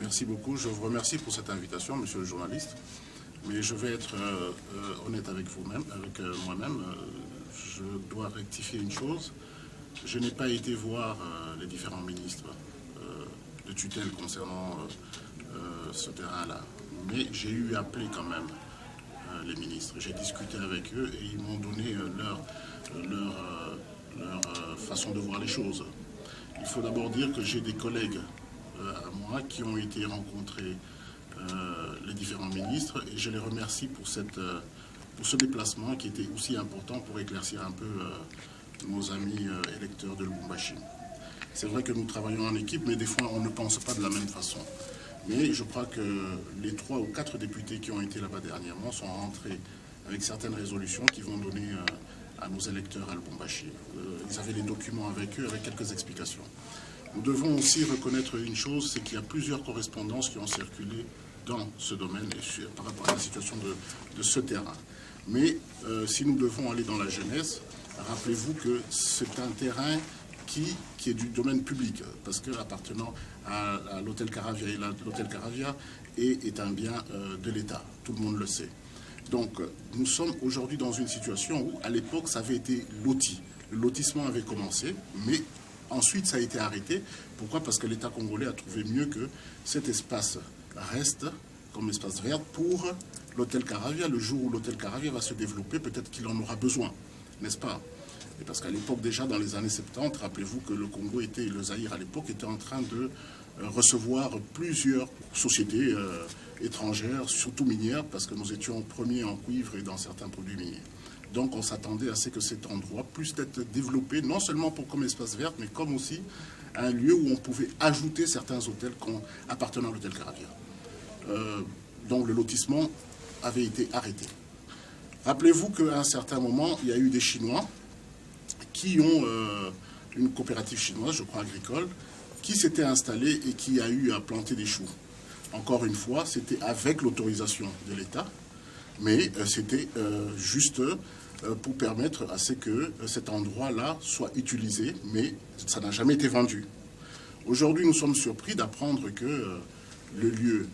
Merci beaucoup. Je vous remercie pour cette invitation, monsieur le journaliste. Mais je vais être honnête avec vous-même, avec moi-même. Je dois rectifier une chose. Je n'ai pas été voir les différents ministres de tutelle concernant ce terrain-là. Mais j'ai eu appelé quand même les ministres. J'ai discuté avec eux et ils m'ont donné leur façon de voir les choses. Il faut d'abord dire que j'ai des collègues à moi qui ont été rencontrer les différents ministres et je les remercie pour ce déplacement qui était aussi important pour éclaircir un peu nos amis électeurs de Lubumbashi. C'est vrai que nous travaillons en équipe, mais des fois on ne pense pas de la même façon. Mais je crois que les 3 ou 4 députés qui ont été là-bas dernièrement sont rentrés avec certaines résolutions qui vont donner à nos électeurs à Lubumbashi. Ils avaient les documents avec eux, avec quelques explications. Nous devons aussi reconnaître une chose, c'est qu'il y a plusieurs correspondances qui ont circulé dans ce domaine et par rapport à la situation de ce terrain. Mais si nous devons aller dans la jeunesse, rappelez-vous que c'est un terrain qui est du domaine public, parce que appartenant à l'hôtel Caravia, et l'hôtel Caravia est un bien de l'État, tout le monde le sait. Donc nous sommes aujourd'hui dans une situation où, à l'époque, ça avait été loti. Le lotissement avait commencé, mais ensuite ça a été arrêté. Pourquoi? Parce que l'État congolais a trouvé mieux que cet espace reste comme espace vert pour l'hôtel Caravia. Le jour où l'hôtel Caravia va se développer, peut-être qu'il en aura besoin, n'est-ce pas? Et parce qu'à l'époque, déjà dans les années 70, rappelez-vous que le Congo le Zaïre à l'époque était en train de recevoir plusieurs sociétés étrangères, surtout minières, parce que nous étions premiers en cuivre et dans certains produits miniers. Donc on s'attendait à ce que cet endroit puisse être développé, non seulement comme espace vert, mais comme aussi un lieu où on pouvait ajouter certains hôtels appartenant à l'hôtel Caravia. Donc le lotissement avait été arrêté. Rappelez-vous qu'à un certain moment, il y a eu des Chinois qui ont une coopérative chinoise, je crois agricole, qui s'était installée et qui a eu à planter des choux. Encore une fois, c'était avec l'autorisation de l'État, mais c'était juste pour permettre à ce que cet endroit-là soit utilisé, mais ça n'a jamais été vendu. Aujourd'hui, nous sommes surpris d'apprendre que le lieu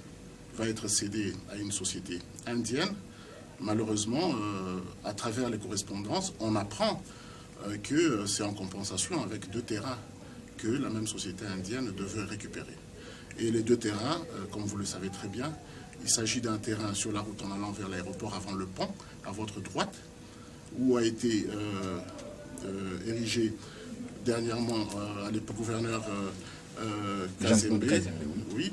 va être cédé à une société indienne. Malheureusement, à travers les correspondances, on apprend que c'est en compensation avec 2 terrains que la même société indienne devait récupérer. Et les 2 terrains, comme vous le savez très bien, il s'agit d'un terrain sur la route en allant vers l'aéroport avant le pont, à votre droite, où a été érigé dernièrement à l'époque gouverneur Kazembe. Oui,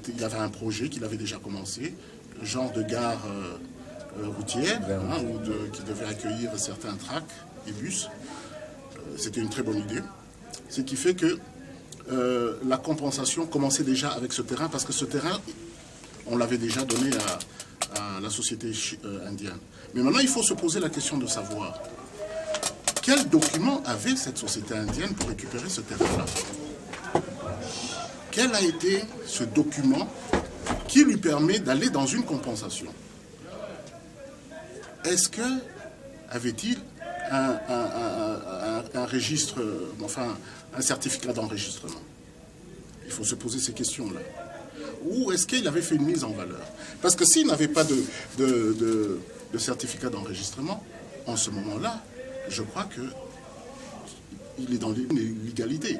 il avait un projet qu'il avait déjà commencé, genre de gare routière, qui devait accueillir certains tracts et bus. C'était une très bonne idée. Ce qui fait que la compensation commençait déjà avec ce terrain, parce que ce terrain, on l'avait déjà donné à la société indienne. Mais maintenant, il faut se poser la question de savoir quel document avait cette société indienne pour récupérer ce terrain-là. Quel a été ce document qui lui permet d'aller dans une compensation? Est-ce que avait-il un registre, enfin un certificat d'enregistrement? Il faut se poser ces questions-là. Ou est-ce qu'il avait fait une mise en valeur? Parce que s'il n'avait pas de certificat d'enregistrement, en ce moment-là, je crois qu'il est dans l'illégalité.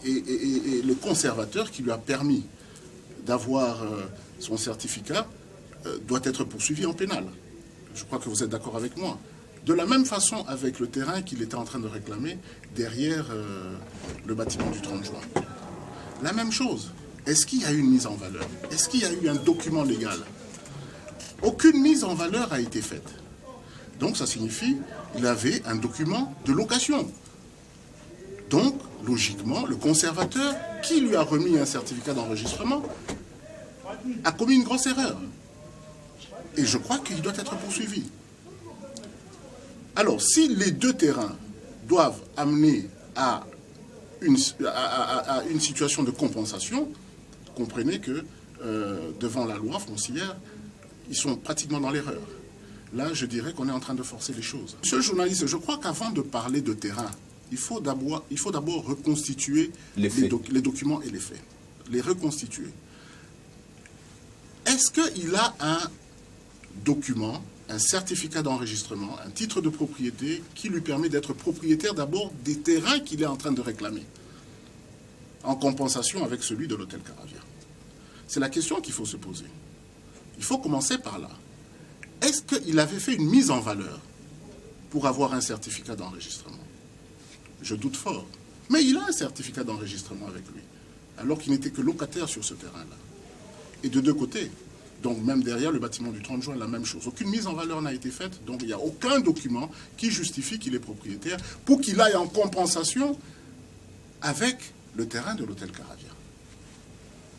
Et le conservateur qui lui a permis d'avoir son certificat doit être poursuivi en pénal. Je crois que vous êtes d'accord avec moi. De la même façon avec le terrain qu'il était en train de réclamer derrière le bâtiment du 30 juin. La même chose. Est-ce qu'il y a eu une mise en valeur? Est-ce qu'il y a eu un document légal? Aucune mise en valeur a été faite. Donc ça signifie qu'il avait un document de location. Donc, logiquement, le conservateur qui lui a remis un certificat d'enregistrement a commis une grosse erreur. Et je crois qu'il doit être poursuivi. Alors, si les 2 terrains doivent amener à une situation de compensation, comprenez que devant la loi foncière, ils sont pratiquement dans l'erreur. Là, je dirais qu'on est en train de forcer les choses. Monsieur le journaliste, je crois qu'avant de parler de terrain, il faut d'abord reconstituer les documents et les faits. Les reconstituer. Est-ce qu'il a un document, un certificat d'enregistrement, un titre de propriété qui lui permet d'être propriétaire d'abord des terrains qu'il est en train de réclamer, en compensation avec celui de l'hôtel Caravia? C'est la question qu'il faut se poser. Il faut commencer par là. Est-ce qu'il avait fait une mise en valeur pour avoir un certificat d'enregistrement? Je doute fort. Mais il a un certificat d'enregistrement avec lui, alors qu'il n'était que locataire sur ce terrain-là. Et de deux côtés. Donc même derrière le bâtiment du 30 juin, la même chose. Aucune mise en valeur n'a été faite, donc il n'y a aucun document qui justifie qu'il est propriétaire pour qu'il aille en compensation avec le terrain de l'hôtel Caravia.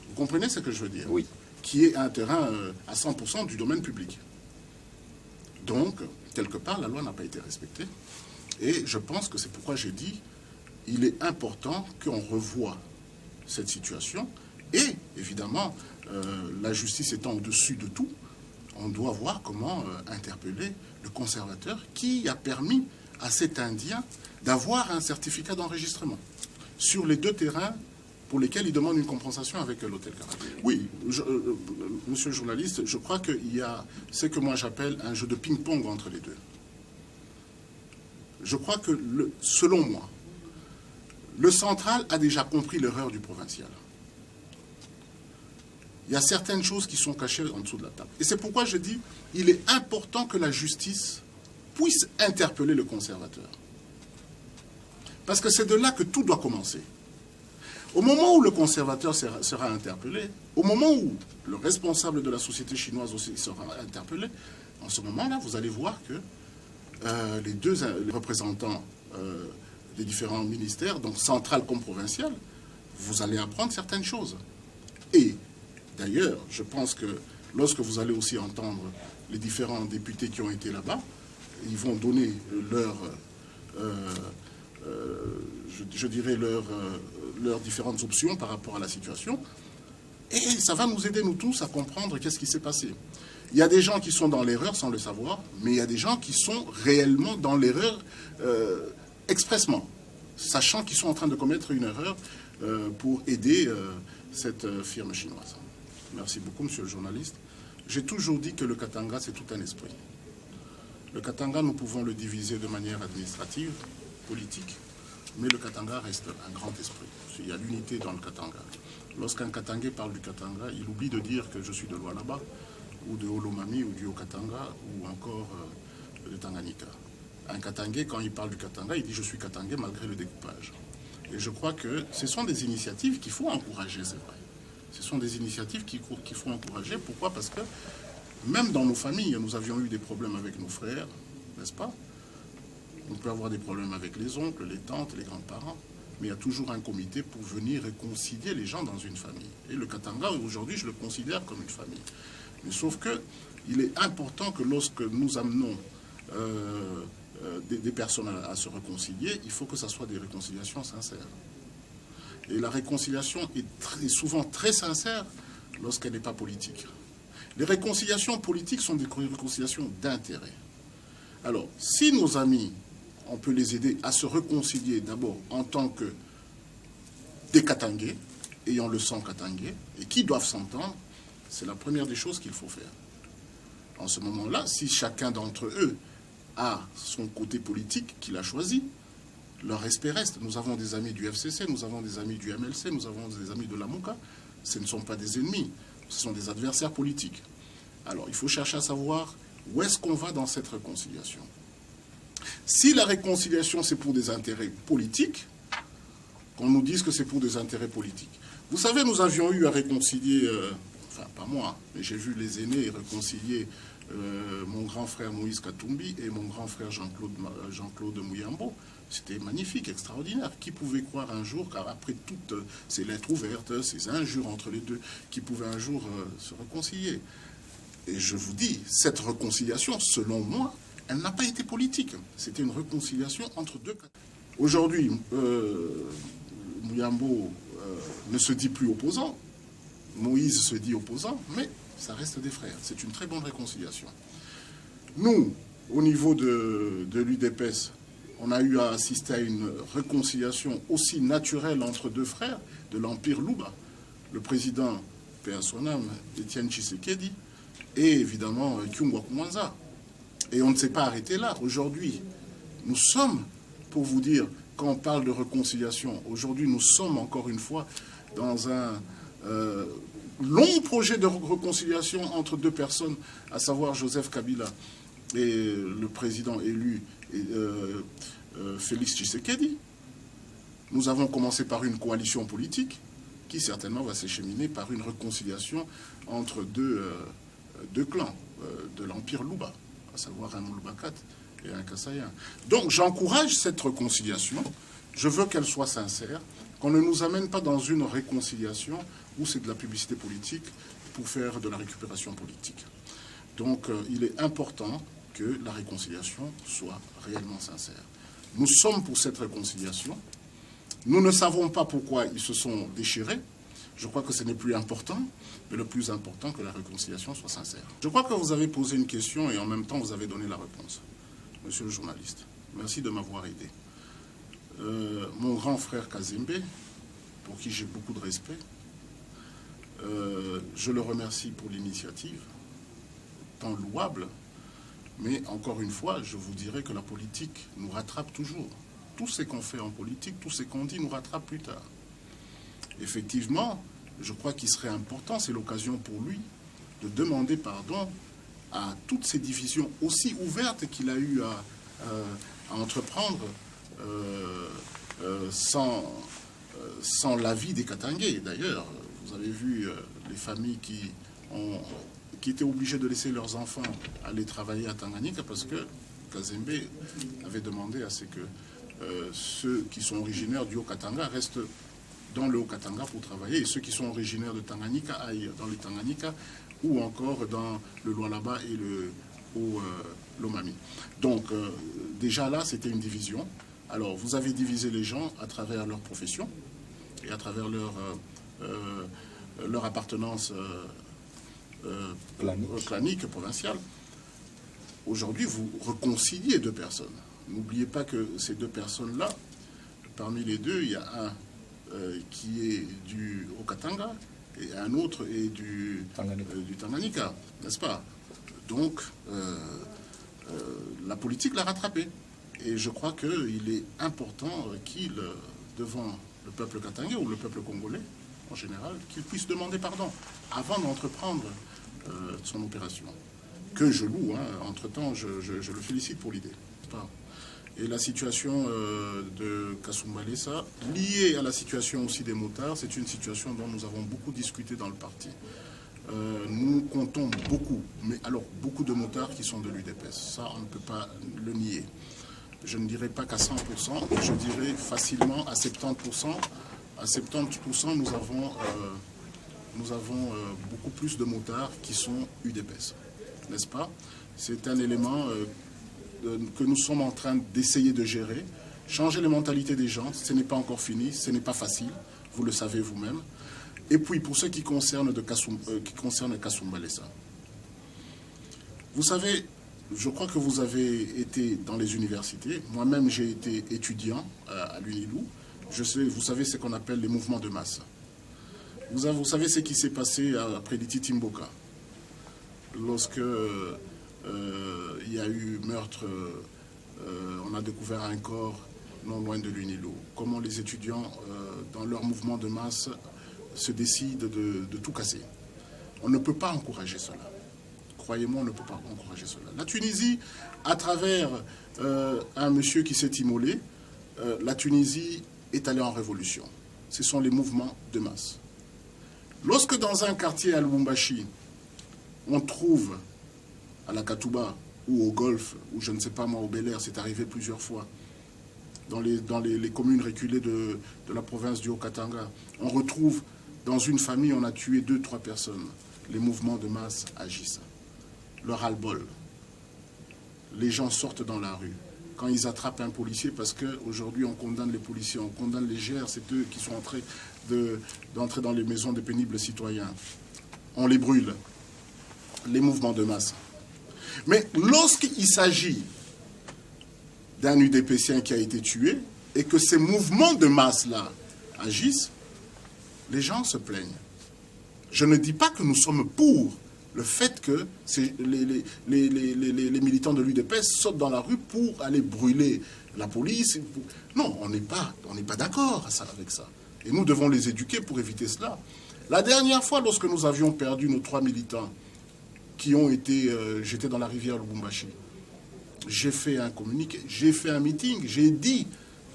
Vous comprenez ce que je veux dire? Oui. Qui est un terrain à 100% du domaine public. Donc, quelque part, la loi n'a pas été respectée. Et je pense que c'est pourquoi j'ai dit il est important qu'on revoie cette situation. Et, évidemment, la justice étant au-dessus de tout, on doit voir comment interpeller le conservateur qui a permis à cet Indien d'avoir un certificat d'enregistrement sur les deux terrains pour lesquels il demande une compensation avec l'hôtel Caravia. Oui, monsieur le journaliste, je crois qu'il y a ce que moi j'appelle un jeu de ping-pong entre les deux. Je crois que, selon moi, le central a déjà compris l'erreur du provincial. Il y a certaines choses qui sont cachées en dessous de la table. Et c'est pourquoi je dis qu'il est important que la justice puisse interpeller le conservateur. Parce que c'est de là que tout doit commencer. Au moment où le conservateur sera interpellé, au moment où le responsable de la société chinoise aussi sera interpellé, en ce moment-là, vous allez voir que les deux représentants des différents ministères, donc central comme provincial, vous allez apprendre certaines choses. Et d'ailleurs, je pense que lorsque vous allez aussi entendre les différents députés qui ont été là-bas, ils vont donner je dirais leurs différentes options par rapport à la situation. Et ça va nous aider, nous tous, à comprendre qu'est-ce qui s'est passé. Il y a des gens qui sont dans l'erreur sans le savoir, mais il y a des gens qui sont réellement dans l'erreur expressement, sachant qu'ils sont en train de commettre une erreur pour aider cette firme chinoise. Merci beaucoup, monsieur le journaliste. J'ai toujours dit que le Katanga, c'est tout un esprit. Le Katanga, nous pouvons le diviser de manière administrative, politique, mais le Katanga reste un grand esprit. Il y a l'unité dans le Katanga. Lorsqu'un Katangais parle du Katanga, il oublie de dire que je suis de Lualaba, ou de Olomami, ou du Haut-Katanga, ou encore de Tanganyika. Un Katangais, quand il parle du Katanga, il dit « je suis Katangais » malgré le découpage. Et je crois que ce sont des initiatives qu'il faut encourager, c'est vrai. Ce sont des initiatives qu'il faut encourager. Pourquoi? Parce que même dans nos familles, nous avions eu des problèmes avec nos frères, n'est-ce pas? On peut avoir des problèmes avec les oncles, les tantes, les grands-parents, mais il y a toujours un comité pour venir réconcilier les gens dans une famille. Et le Katanga, aujourd'hui, je le considère comme une famille. Mais sauf que il est important que lorsque nous amenons des personnes à se réconcilier, il faut que ce soit des réconciliations sincères. Et la réconciliation est souvent très sincère lorsqu'elle n'est pas politique. Les réconciliations politiques sont des réconciliations d'intérêt. Alors, si nos amis, on peut les aider à se réconcilier d'abord en tant que des Katangais, ayant le sang katangais, et qui doivent s'entendre, c'est la première des choses qu'il faut faire. En ce moment-là, si chacun d'entre eux a son côté politique qu'il a choisi, leur respect reste. Nous avons des amis du FCC, nous avons des amis du MLC, nous avons des amis de la MOCA. Ce ne sont pas des ennemis, ce sont des adversaires politiques. Alors, il faut chercher à savoir où est-ce qu'on va dans cette réconciliation. Si la réconciliation, c'est pour des intérêts politiques, qu'on nous dise que c'est pour des intérêts politiques. Vous savez, nous avions eu à réconcilier, enfin, pas moi, mais j'ai vu les aînés réconcilier mon grand frère Moïse Katumbi et mon grand frère Jean-Claude Mouyambo. C'était magnifique, extraordinaire. Qui pouvait croire un jour, car après toutes ces lettres ouvertes, ces injures entre les deux, qui pouvaient un jour se réconcilier. Et je vous dis, cette réconciliation, selon moi, elle n'a pas été politique. C'était une réconciliation entre deux. Aujourd'hui, Mouyambo ne se dit plus opposant. Moïse se dit opposant, mais ça reste des frères. C'est une très bonne réconciliation. Nous, au niveau de l'UDPS, on a eu à assister à une réconciliation aussi naturelle entre deux frères de l'Empire Luba, le président, paix à son âme, Étienne Tshisekedi, et évidemment Kyungwa Koumanza. Et on ne s'est pas arrêté là. Aujourd'hui, nous sommes, pour vous dire, quand on parle de réconciliation, aujourd'hui nous sommes encore une fois dans un long projet de réconciliation entre deux personnes, à savoir Joseph Kabila et le président élu Félix Tshisekedi. Nous avons commencé par une coalition politique qui certainement va s'écheminer par une réconciliation entre deux clans de l'Empire Luba, à savoir un Moulbakat et un Kassaïen. Donc j'encourage cette réconciliation, je veux qu'elle soit sincère, qu'on ne nous amène pas dans une réconciliation où c'est de la publicité politique pour faire de la récupération politique. Donc il est important que la réconciliation soit réellement sincère. Nous sommes pour cette réconciliation. Nous ne savons pas pourquoi ils se sont déchirés. Je crois que ce n'est plus important, mais le plus important, que la réconciliation soit sincère. Je crois que vous avez posé une question et en même temps vous avez donné la réponse. Monsieur le journaliste, merci de m'avoir aidé. Mon grand frère Kazembe, pour qui j'ai beaucoup de respect, je le remercie pour l'initiative, tant louable, mais encore une fois, je vous dirais que la politique nous rattrape toujours. Tout ce qu'on fait en politique, tout ce qu'on dit nous rattrape plus tard. Effectivement, je crois qu'il serait important, c'est l'occasion pour lui, de demander pardon à toutes ces divisions aussi ouvertes qu'il a eu à entreprendre sans l'avis des Katangais. D'ailleurs, vous avez vu les familles qui étaient obligées de laisser leurs enfants aller travailler à Tanganyika parce que Kazembe avait demandé à ce que ceux qui sont originaires du Haut-Katanga restent dans le Haut-Katanga pour travailler, et ceux qui sont originaires de Tanganyika aillent dans le Tanganyika ou encore dans le Lualaba et le Lomami. Donc déjà là, c'était une division. Alors vous avez divisé les gens à travers leur profession et à travers leur appartenance clanique, provinciale. Aujourd'hui, vous réconciliez deux personnes. N'oubliez pas que ces deux personnes-là, parmi les deux, il y a un qui est du Haut-Katanga et un autre est du Tanganyika, n'est-ce pas? Donc, la politique l'a rattrapé. Et je crois qu'il est important qu'il, devant le peuple katangais ou le peuple congolais en général, qu'il puisse demander pardon avant d'entreprendre son opération. Que je loue, hein. Entre-temps, je le félicite pour l'idée. Et la situation de Kasumbalesa, liée à la situation aussi des motards, c'est une situation dont nous avons beaucoup discuté dans le parti. Nous comptons beaucoup, mais alors beaucoup de motards qui sont de l'UDPS. Ça, on ne peut pas le nier. Je ne dirais pas qu'à 100%, je dirais facilement à 70%. À 70%, nous avons beaucoup plus de motards qui sont UDPS, n'est-ce pas? C'est un élément que nous sommes en train d'essayer de gérer. Changer les mentalités des gens, ce n'est pas encore fini, ce n'est pas facile, vous le savez vous-même. Et puis, pour ce qui concerne Kasumbalesa, vous savez, je crois que vous avez été dans les universités. Moi-même, j'ai été étudiant à l'UNILU. Vous savez ce qu'on appelle les mouvements de masse. Vous savez ce qui s'est passé après Liti Timboka. Lorsque il y a eu meurtre, on a découvert un corps non loin de l'UNILU. Comment les étudiants, dans leur mouvement de masse, se décident de tout casser. On ne peut pas encourager cela. Croyez-moi, on ne peut pas encourager cela. La Tunisie, à travers un monsieur qui s'est immolé, la Tunisie est allée en révolution. Ce sont les mouvements de masse. Lorsque dans un quartier à Lubumbashi, on trouve à la Katouba ou au Golfe, ou je ne sais pas moi, au Bel Air, c'est arrivé plusieurs fois, dans les communes reculées de la province du Haut-Katanga, on retrouve dans une famille, on a tué 2-3 personnes. Les mouvements de masse agissent. Le ras-le-bol. Les gens sortent dans la rue. Quand ils attrapent un policier, parce qu'aujourd'hui on condamne les policiers, on condamne les GR, c'est eux qui sont en train d'entrer dans les maisons des pénibles citoyens. On les brûle. Les mouvements de masse. Mais lorsqu'il s'agit d'un UDPCien qui a été tué et que ces mouvements de masse-là agissent, les gens se plaignent. Je ne dis pas que nous sommes pour le fait que les militants de l'UDPS sautent dans la rue pour aller brûler la police. Non, on n'est pas d'accord avec ça. Et nous devons les éduquer pour éviter cela. La dernière fois, lorsque nous avions perdu nos 3 militants qui ont été jetés dans la rivière Lubumbashi, j'ai fait un communiqué, j'ai fait un meeting, j'ai dit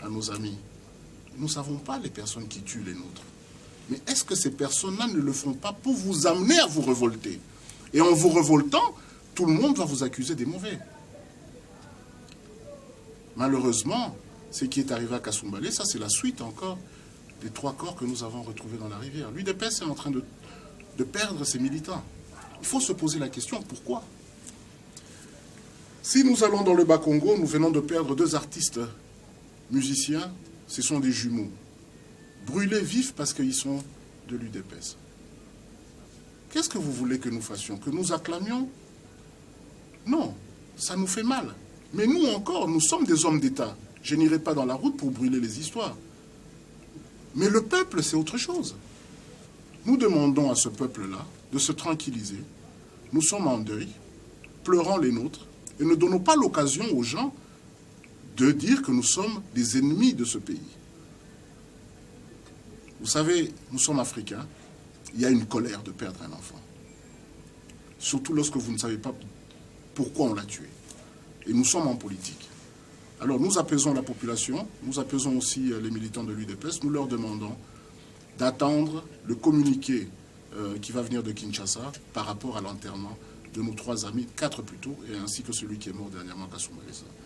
à nos amis, nous ne savons pas les personnes qui tuent les nôtres. Mais est-ce que ces personnes-là ne le font pas pour vous amener à vous révolter? Et en vous révoltant, tout le monde va vous accuser des mauvais. Malheureusement, ce qui est arrivé à Kasumbalé, ça c'est la suite encore des 3 corps que nous avons retrouvés dans la rivière. L'UDPS est en train de perdre ses militants. Il faut se poser la question, pourquoi? Si nous allons dans le Bas-Congo, nous venons de perdre 2 artistes musiciens, ce sont des jumeaux. Brûlés vifs parce qu'ils sont de l'UDPS. Qu'est-ce que vous voulez que nous fassions? Que nous acclamions? Non, ça nous fait mal. Mais nous encore, nous sommes des hommes d'État. Je n'irai pas dans la route pour brûler les histoires. Mais le peuple, c'est autre chose. Nous demandons à ce peuple-là de se tranquilliser. Nous sommes en deuil, pleurons les nôtres, et ne donnons pas l'occasion aux gens de dire que nous sommes des ennemis de ce pays. Vous savez, nous sommes africains, il y a une colère de perdre un enfant. Surtout lorsque vous ne savez pas pourquoi on l'a tué. Et nous sommes en politique. Alors nous apaisons la population, nous apaisons aussi les militants de l'UDPS, nous leur demandons d'attendre le communiqué qui va venir de Kinshasa par rapport à l'enterrement de nos 3 amis, 4 plutôt, et ainsi que celui qui est mort dernièrement à Kasumbalé.